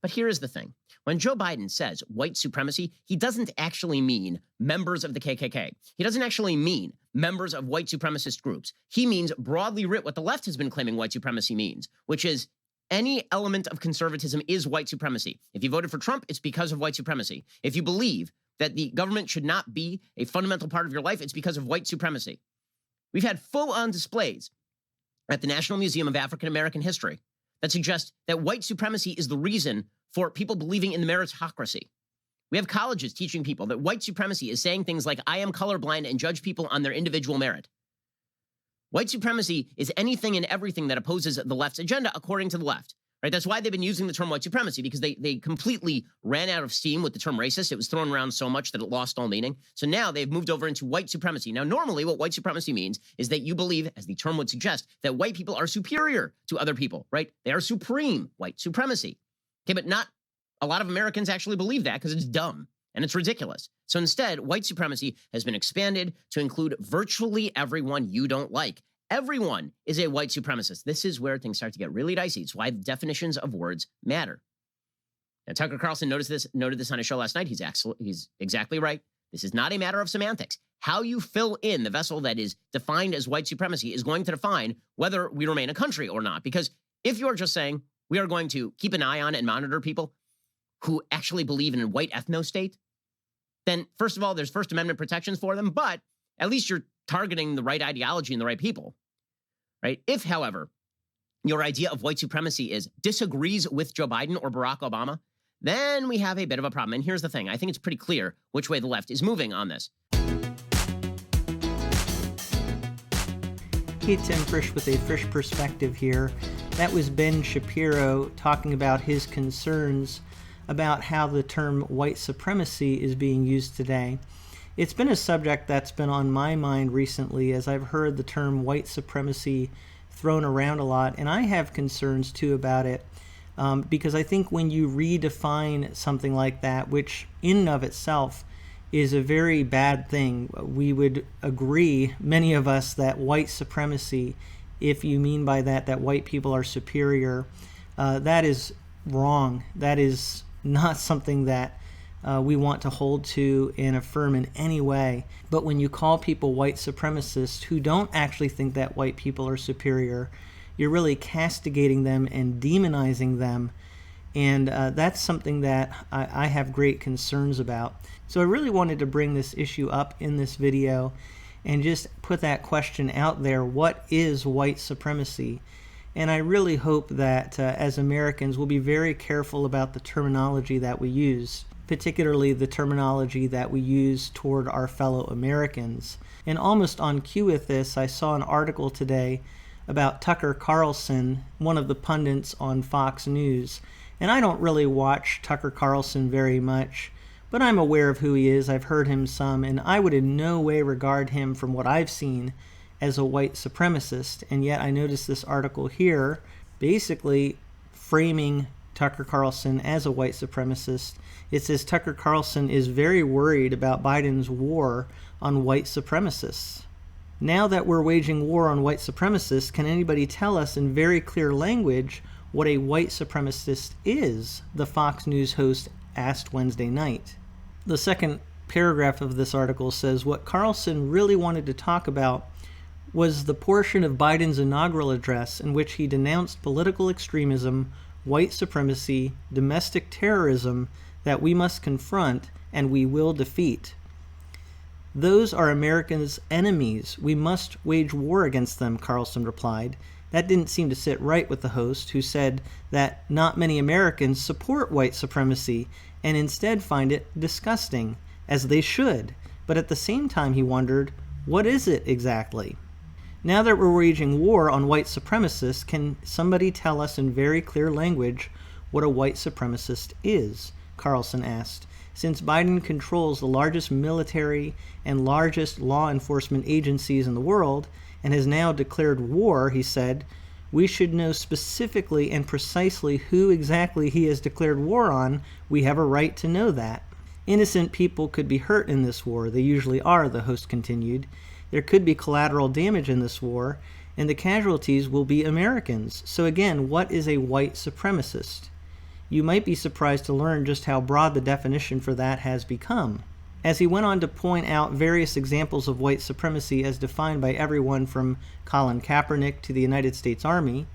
But here is the thing. When Joe Biden says white supremacy, he doesn't actually mean members of the KKK. He doesn't actually mean members of white supremacist groups. He means broadly writ what the left has been claiming white supremacy means, which is any element of conservatism is white supremacy. If you voted for Trump, it's because of white supremacy. If you believe that the government should not be a fundamental part of your life, it's because of white supremacy. We've had full-on displays at the National Museum of African American History that suggest that white supremacy is the reason for people believing in the meritocracy. We have colleges teaching people that white supremacy is saying things like, I am colorblind and judge people on their individual merit. White supremacy is anything and everything that opposes the left's agenda, according to the left. Right? That's why they've been using the term white supremacy, because they completely ran out of steam with the term racist. It was thrown around so much that it lost all meaning. So now they've moved over into white supremacy. Now, normally what white supremacy means is that you believe, as the term would suggest, that white people are superior to other people, right? They are supreme, white supremacy. Okay, but not a lot of Americans actually believe that because it's dumb and it's ridiculous. So instead, white supremacy has been expanded to include virtually everyone you don't like. Everyone is a white supremacist. This is where things start to get really dicey. It's why the definitions of words matter. Now, Tucker Carlson noted this on his show last night. He's exactly right. This is not a matter of semantics. How you fill in the vessel that is defined as white supremacy is going to define whether we remain a country or not. Because if you are just saying we are going to keep an eye on and monitor people who actually believe in a white ethno-state, then first of all, there's First Amendment protections for them, but at least you're targeting the right ideology and the right people. Right? If, however, your idea of white supremacy disagrees with Joe Biden or Barack Obama, then we have a bit of a problem. And here's the thing. I think it's pretty clear which way the left is moving on this. Hey, Tim Frisch with A Frisch Perspective here. That was Ben Shapiro talking about his concerns about how the term white supremacy is being used today. It's been a subject that's been on my mind recently as I've heard the term white supremacy thrown around a lot, and I have concerns too about it because I think when you redefine something like that, which in and of itself is a very bad thing, we would agree, many of us, that white supremacy, if you mean by that white people are superior, that is wrong. That is not something that we want to hold to and affirm in any way. But when you call people white supremacists who don't actually think that white people are superior, you're really castigating them and demonizing them. And that's something that I have great concerns about. So I really wanted to bring this issue up in this video and just put that question out there. What is white supremacy? And I really hope that as Americans, we'll be very careful about the terminology that we use, particularly the terminology that we use toward our fellow Americans. And almost on cue with this, I saw an article today about Tucker Carlson, one of the pundits on Fox News. And I don't really watch Tucker Carlson very much, but I'm aware of who he is. I've heard him some, and I would in no way regard him, from what I've seen, as a white supremacist. And yet I noticed this article here basically framing Tucker Carlson as a white supremacist. It says Tucker Carlson is very worried about Biden's war on white supremacists. Now that we're waging war on white supremacists, can anybody tell us in very clear language what a white supremacist is? The Fox News host asked Wednesday night. The second paragraph of this article says what Carlson really wanted to talk about was the portion of Biden's inaugural address in which he denounced political extremism, white supremacy, domestic terrorism that we must confront and we will defeat. Those are America's enemies. We must wage war against them, Carlson replied. That didn't seem to sit right with the host, who said that not many Americans support white supremacy and instead find it disgusting, as they should. But at the same time, he wondered, what is it exactly? Now that we're waging war on white supremacists, can somebody tell us in very clear language what a white supremacist is? Carlson asked. Since Biden controls the largest military and largest law enforcement agencies in the world and has now declared war, he said, we should know specifically and precisely who exactly he has declared war on. We have a right to know that. Innocent people could be hurt in this war. They usually are, the host continued. There could be collateral damage in this war, and the casualties will be Americans. So again, what is a white supremacist? you might be surprised to learn just how broad the definition for that has become. As he went on to point out various examples of white supremacy as defined by everyone from Colin Kaepernick to the United States Army,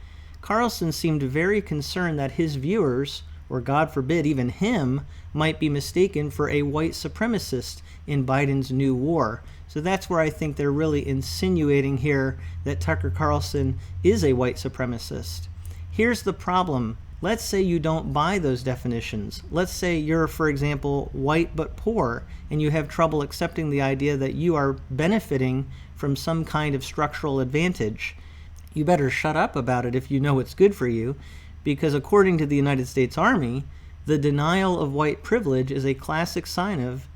Carlson seemed very concerned that his viewers, or God forbid even him, might be mistaken for a white supremacist in Biden's new war. So that's where I think they're really insinuating here that Tucker Carlson is a white supremacist. Here's the problem. Let's say you don't buy those definitions. Let's say you're, for example, white but poor, and you have trouble accepting the idea that you are benefiting from some kind of structural advantage. You better shut up about it if you know it's good for you, because according to the United States Army, the denial of white privilege is a classic sign of,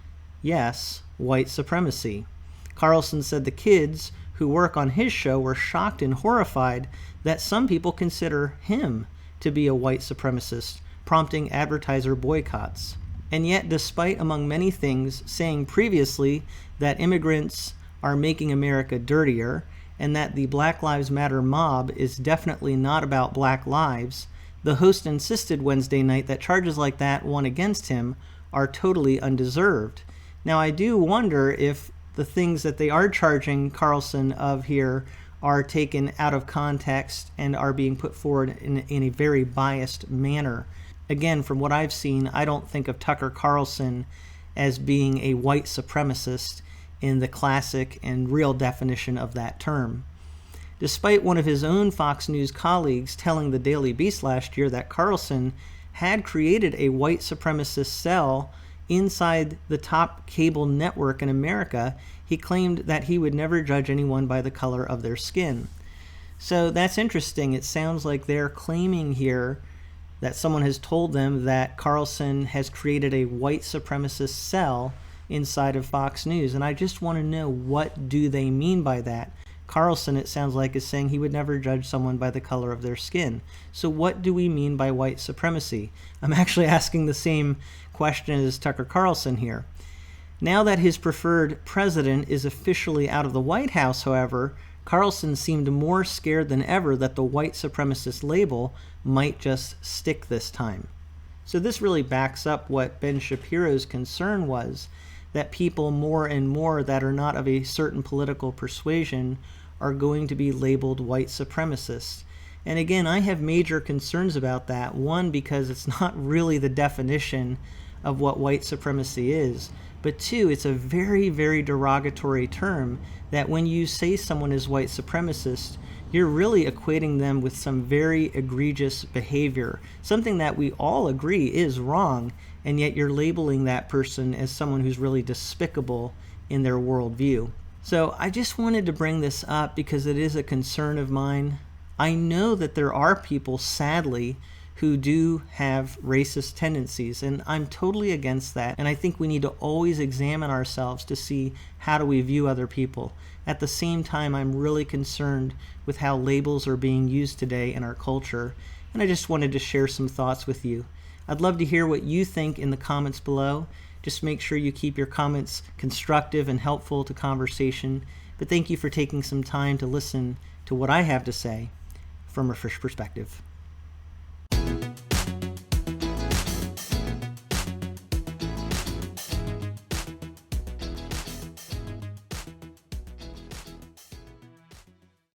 yes, white supremacy. Carlson said the kids who work on his show were shocked and horrified that some people consider him to be a white supremacist, prompting advertiser boycotts. And yet, despite, among many things, saying previously that immigrants are making America dirtier and that the Black Lives Matter mob is definitely not about black lives, the host insisted Wednesday night that charges like that won against him are totally undeserved. Now, I do wonder if the things that they are charging Carlson of here are taken out of context and are being put forward in a very biased manner. Again, from what I've seen, I don't think of Tucker Carlson as being a white supremacist in the classic and real definition of that term. Despite one of his own Fox News colleagues telling the Daily Beast last year that Carlson had created a white supremacist cell inside the top cable network in America, he claimed that he would never judge anyone by the color of their skin. So that's interesting. It sounds like they're claiming here that someone has told them that Carlson has created a white supremacist cell inside of Fox News. And I just want to know, what do they mean by that? Carlson, it sounds like, is saying he would never judge someone by the color of their skin. So what do we mean by white supremacy? I'm actually asking the same question as Tucker Carlson here. Now that his preferred president is officially out of the White House, however, Carlson seemed more scared than ever that the white supremacist label might just stick this time. So this really backs up what Ben Shapiro's concern was, that people more and more that are not of a certain political persuasion are going to be labeled white supremacists. And again, I have major concerns about that. One, because it's not really the definition of what white supremacy is. But two, it's a very, very derogatory term that when you say someone is white supremacist, you're really equating them with some very egregious behavior, something that we all agree is wrong, and yet you're labeling that person as someone who's really despicable in their worldview. So I just wanted to bring this up because it is a concern of mine. I know that there are people, sadly, who do have racist tendencies, and I'm totally against that. And I think we need to always examine ourselves to see how do we view other people. At the same time, I'm really concerned with how labels are being used today in our culture, and I just wanted to share some thoughts with you. I'd love to hear what you think in the comments below. Just make sure you keep your comments constructive and helpful to conversation. But thank you for taking some time to listen to what I have to say from A Frisch Perspective.